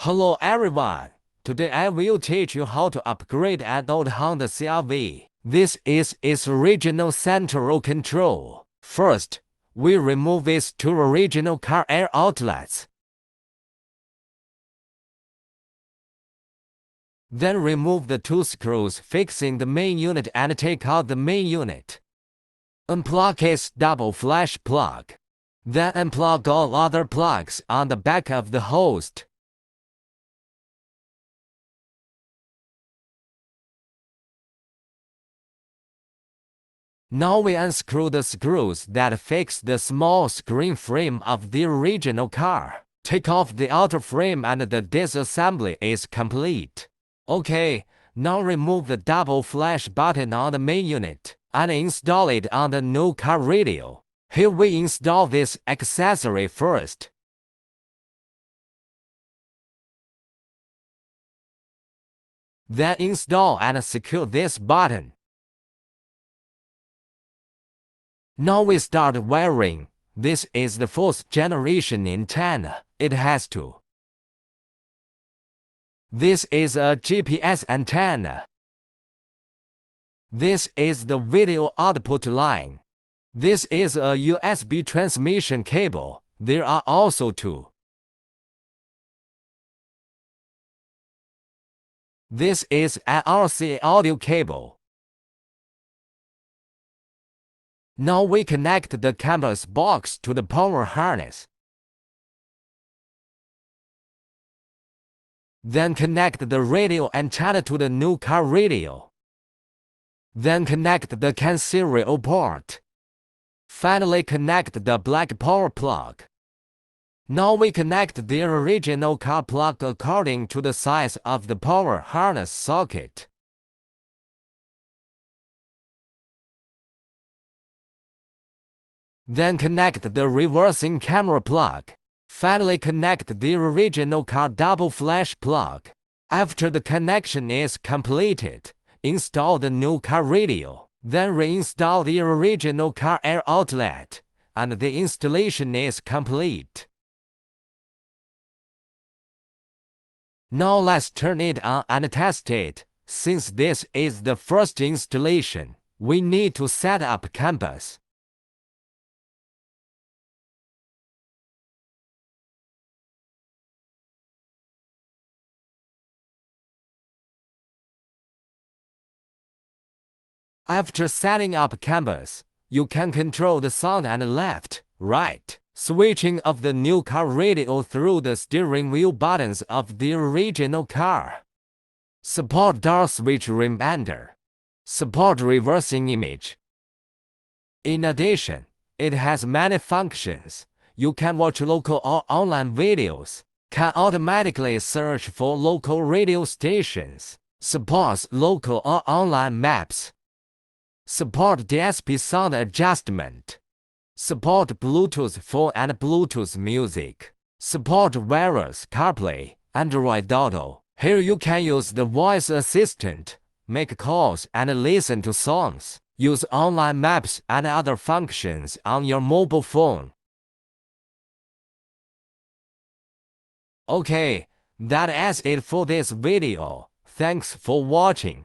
Hello everyone, today I will teach you how to upgrade an old Honda CRV. This is its original central control. First, we remove its two original car air outlets. Then remove the two screws fixing the main unit and take out the main unit. Unplug its double flash plug. Then unplug all other plugs on the back of the hose. Now we unscrew the screws that fix the small screen frame of the original car. Take off the outer frame and the disassembly is complete. Okay, now remove the double flash button on the main unit and install it on the new Carradio. Here we install this accessory first. Then install and secure this button. Now we start wiring. This is the 4th generation antenna. It has two. This is a GPS antenna. This is the video output line. This is a USB transmission cable. There are also two. This is an RCA audio cable. Now we connect the canvas box to the power harness. Then connect the radio antenna to the new Carradio. Then connect the CAN serial port. Finally connect the black power plug. Now we connect the original car plug according to the size of the power harness socket. Then connect the reversing camera plug. Finally connect the original car double flash plug. After the connection is completed, install the new Carradio. Then reinstall the original car air outlet, and the installation is complete. Now let's turn it on and test it. Since this is the first installation, we need to set up canvas. After setting up canvas, you can control the sound and left, right, switching of the new Carradio through the steering wheel buttons of the original car. Support door switch reminder. Support reversing image. In addition, it has many functions. You can watch local or online videos, can automatically search for local radio stations, supports local or online maps. Support DSP sound adjustment. Support Bluetooth phone and Bluetooth music. Support wireless Carplay, Android Auto. Here you can use the voice assistant, make calls and listen to songs. Use online maps and other functions on your mobile phone. Okay, that is it for this video. Thanks for watching.